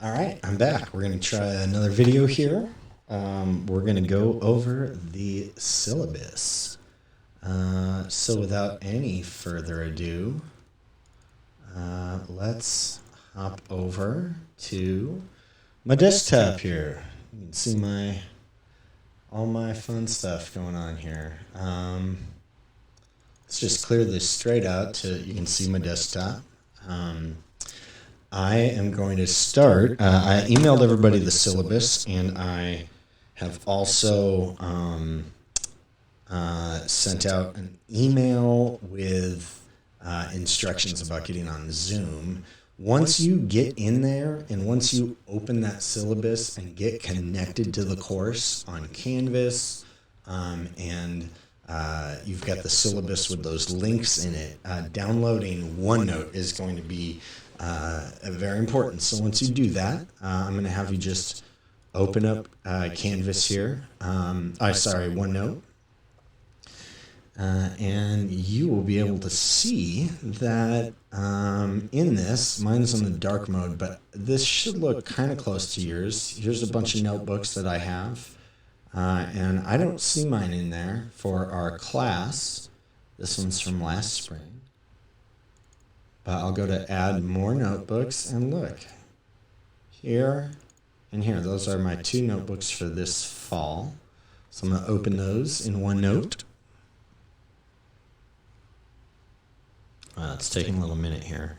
All right, I'm back. We're going to try another video here. We're going to go over the syllabus. So without any further ado, let's hop over to my desktop here. You can see all my fun stuff going on here. Let's just clear this straight out so you can see my desktop. I am going to start. I emailed everybody the syllabus, and I have also sent out an email with instructions about getting on Zoom. Once you get in there and once you open that syllabus and get connected to the course on Canvas, and you've got the syllabus with those links in it, downloading OneNote is going to be very important. So once you do that, I'm going to have you just open up Canvas here. OneNote. And you will be able to see that in this, mine's on the dark mode, but this should look kind of close to yours. Here's a bunch of notebooks that I have. And I don't see mine in there for our class. This one's from last spring. I'll go to add more notebooks and look here and here. Those are my two notebooks for this fall. So I'm going to open those in OneNote. It's taking a little minute here.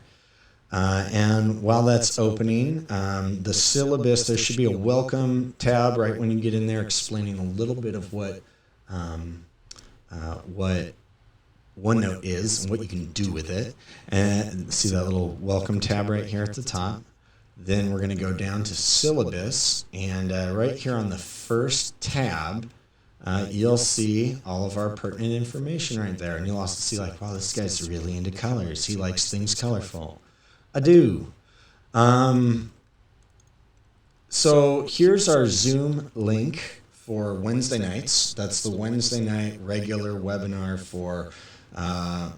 And while that's opening, the syllabus, there should be a welcome tab right when you get in there explaining a little bit of what OneNote is and what you can do with it. And see that little welcome tab right here at the top. Then we're going to go down to syllabus, and right here on the first tab, you'll see all of our pertinent information right there. And you'll also see like, wow, this guy's really into colors. He likes things colorful. I do. So here's our Zoom link for Wednesday nights. That's the Wednesday night regular webinar for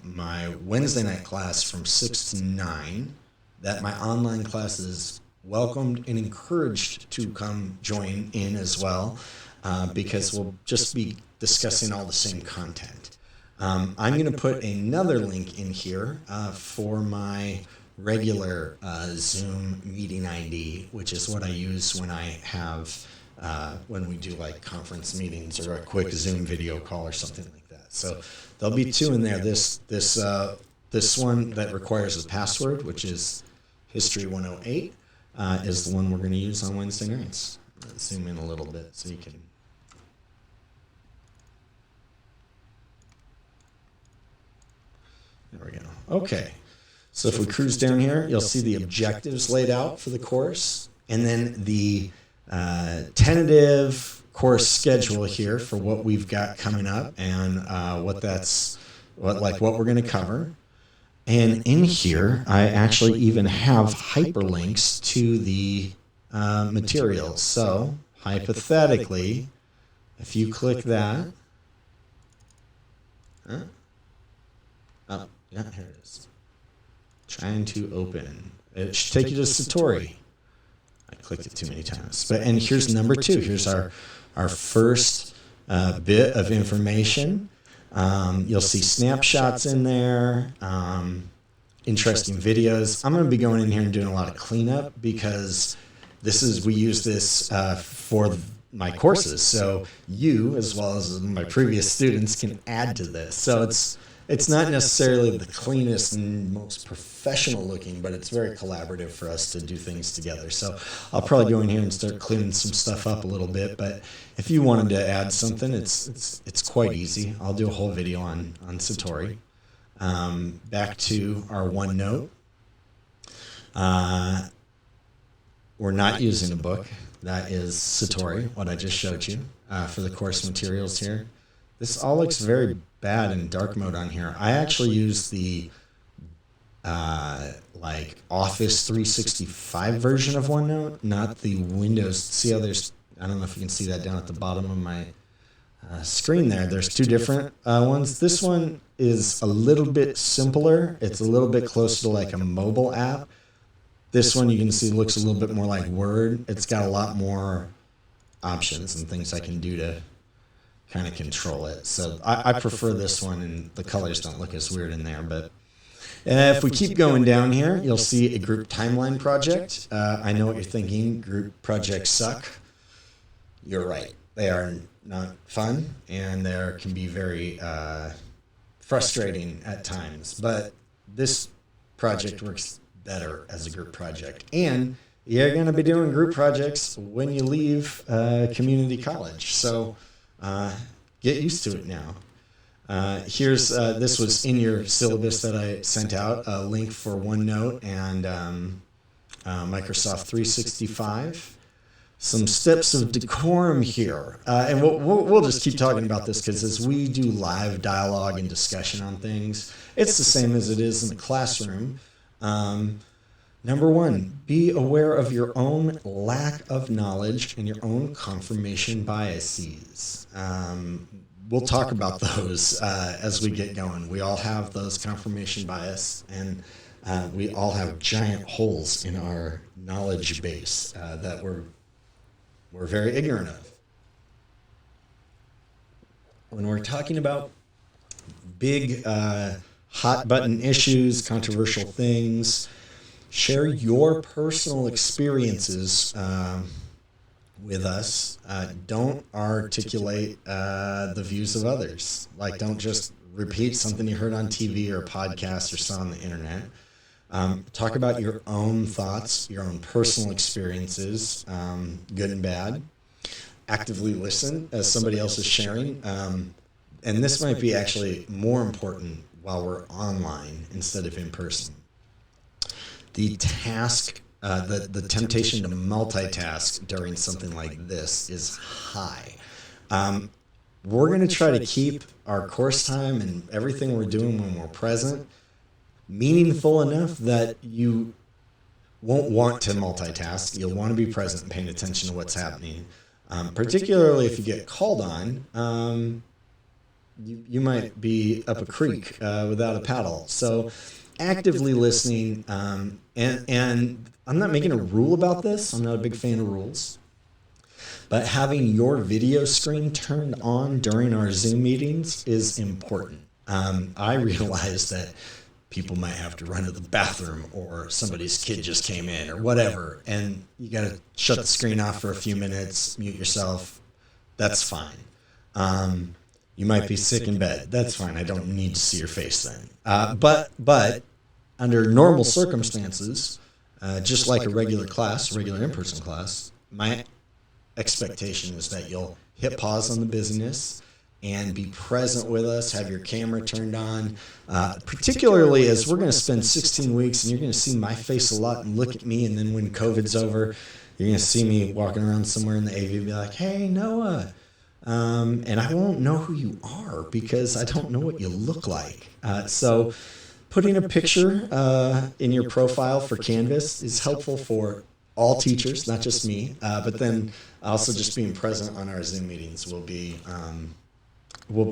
my Wednesday night class from 6 to 9. That my online class is welcomed and encouraged to come join in as well, because we'll just be discussing all the same content. I'm going to put another link in here for my regular Zoom meeting ID, which is what I use when I have when we do like conference meetings or a quick Zoom video call or something like that. So there'll be two in there. This one that requires a password, which is History 108, is the one we're going to use on Wednesday nights. Let's zoom in a little bit so you can. There we go. Okay. So if we cruise down here, you'll see the objectives laid out for the course, and then the tentative course schedule here for what we've got coming up and what we're going to cover. And in here, I actually even have hyperlinks to the materials. So hypothetically, if you click that, oh, yeah, here it is. Trying to open. It should take you to Satori. I clicked it too many times. And here's number 2. Here's our first bit of information. You'll see snapshots in there, interesting videos. I'm going to be going in here and doing a lot of cleanup because we use this for my courses. So you, as well as my previous students, can add to this. So it's not necessarily the cleanest and most professional looking, but it's very collaborative for us to do things together. So I'll probably go in here and start cleaning some stuff up a little bit. But if you wanted to add something, it's quite easy. I'll do a whole video on Satori. Back to our OneNote. We're not using a book. That is Satori, what I just showed you for the course materials here. This all looks very bad in dark mode on here. I actually use the like Office 365 version of OneNote, not the Windows. See how I don't know if you can see that down at the bottom of my screen there. There's two different ones. This one is a little bit simpler. It's a little bit closer to like a mobile app. This one you can see looks a little bit more like Word. It's got a lot more options and things I can do to kind of control it. So I prefer this one, and the colors don't look as weird in there. But if we keep going down here, you'll see a group timeline project. I know what you're thinking. Group projects suck. You're right. They are not fun, and they can be very frustrating at times. But this project works better as a group project. And you're going to be doing group projects when you leave community college. So get used to it now. Here's this was in your syllabus that I sent out, a link for OneNote and Microsoft 365. Some steps of decorum here. And we'll just keep talking about this because as we do live dialogue and discussion on things, it's the same as it is in the classroom. Number one, be aware of your own lack of knowledge and your own confirmation biases. We'll talk about those as we get going. We all have those confirmation bias, and we all have giant holes in our knowledge base that we're very ignorant of. When we're talking about big hot button issues, controversial things, share your personal experiences with us. Don't articulate the views of others. Like, don't just repeat something you heard on TV or a podcast or saw on the internet. Talk about your own thoughts, your own personal experiences, good and bad. Actively listen as somebody else is sharing. And this might be actually more important while we're online instead of in person. The task, the temptation to multitask during something like this is high. We're going to try to keep our course time and everything we're doing when we're present meaningful enough that you won't want to multitask. You'll want to be present and paying attention to what's happening. Particularly if you get called on, you might be up a creek without a paddle. So actively listening, and I'm not making a rule about this. I'm not a big fan of rules. But having your video screen turned on during our Zoom meetings is important. I realize that people might have to run to the bathroom or somebody's kid just came in or whatever, and you got to shut the screen off for a few minutes, mute yourself. That's fine. You might be sick in bed. That's fine. I don't need to see your face then. But under normal circumstances, just like a regular class, regular in-person class, my expectation is that you'll hit pause on the busyness and be present with us, have your camera turned on, particularly as we're going to spend 16 weeks and you're going to see my face a lot and look at me, and then when COVID's over, you're going to see me walking around somewhere in the AV and be like, hey, Noah. And I won't know who you are because I don't know what you look like. So putting a picture in your profile for Canvas is helpful for all teachers, not just me, but then also just being present on our Zoom meetings will be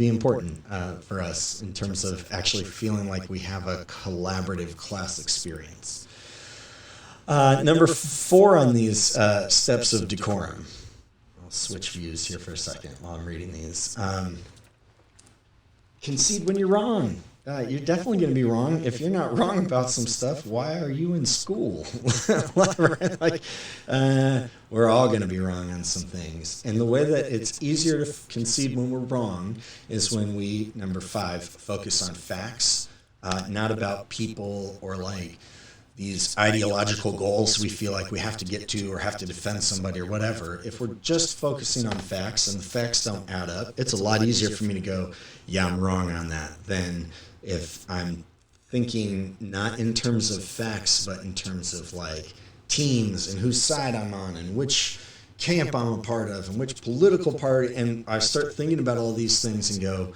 important for us in terms of actually feeling like we have a collaborative class experience. Number 4 on these steps of decorum. I'll switch views here for a second while I'm reading these. Concede when you're wrong. You're definitely going to be wrong. If you're not wrong about some stuff, why are you in school? We're all going to be wrong on some things. And the way that it's easier to concede when we're wrong is when we, number 5, focus on facts, not about people or like these ideological goals we feel like we have to get to or have to defend somebody or whatever. If we're just focusing on facts and the facts don't add up, it's a lot easier for me to go, yeah, I'm wrong on that, than if I'm thinking not in terms of facts, but in terms of like teams and whose side I'm on and which camp I'm a part of and which political party. And I start thinking about all these things and go,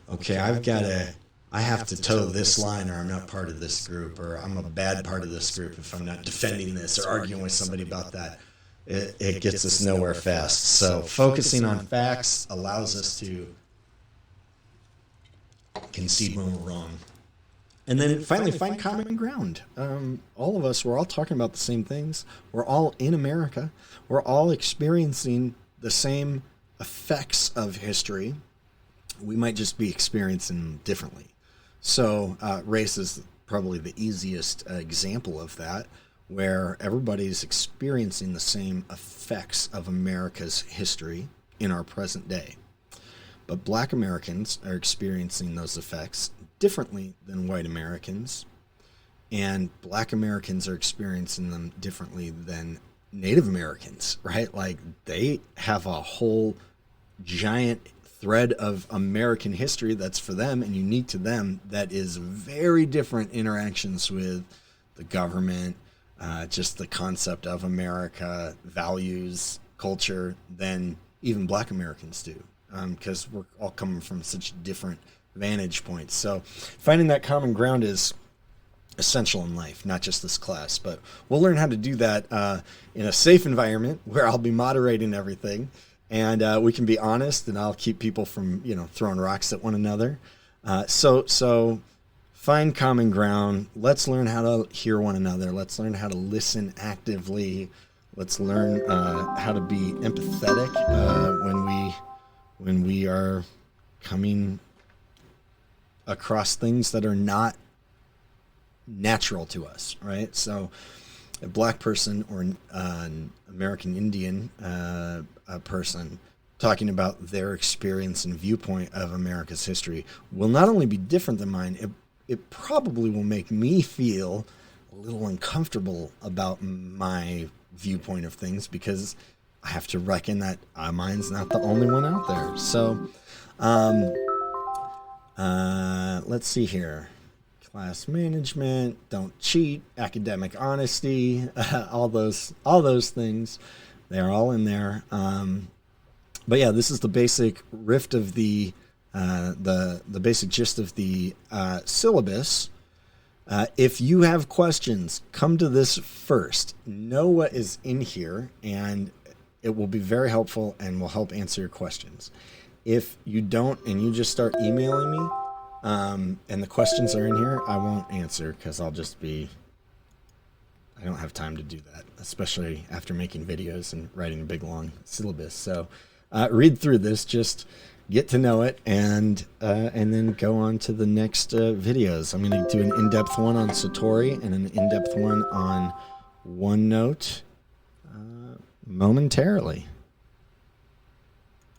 okay, I have to toe this line or I'm not part of this group, or I'm a bad part of this group if I'm not defending this or arguing with somebody about that. It gets us nowhere fast. So focusing on facts allows us to concede when we're wrong. And then finally find common ground. All of us, we're all talking about the same things. We're all in America. We're all experiencing the same effects of history. We might just be experiencing them differently. So race is probably the easiest example of that, where everybody's experiencing the same effects of America's history in our present day. But Black Americans are experiencing those effects differently than white Americans, and Black Americans are experiencing them differently than Native Americans, right? Like, they have a whole giant thread of American history that's for them and unique to them, that is very different interactions with the government, just the concept of America, values, culture, than even Black Americans do, because we're all coming from such different vantage points. So finding that common ground is essential in life, not just this class, but we'll learn how to do that in a safe environment where I'll be moderating everything, and we can be honest, and I'll keep people from, throwing rocks at one another. So find common ground. Let's learn how to hear one another. Let's learn how to listen actively. Let's learn how to be empathetic when we are coming across things that are not natural to us, right? So a Black person or an American Indian a person talking about their experience and viewpoint of America's history will not only be different than mine, it probably will make me feel a little uncomfortable about my viewpoint of things, because I have to reckon that mine's not the only one out there. So let's see here. Class management, don't cheat, academic honesty, all those things, they're all in there. But yeah, this is the basic rift of the basic gist of the syllabus. If you have questions, come to this first. Know what is in here, and it will be very helpful and will help answer your questions. If you don't and you just start emailing me, and the questions are in here, I won't answer, because I don't have time to do that, especially after making videos and writing a big long syllabus. So read through this, just get to know it, and then go on to the next videos. I'm going to do an in-depth one on Satori and an in-depth one on OneNote momentarily.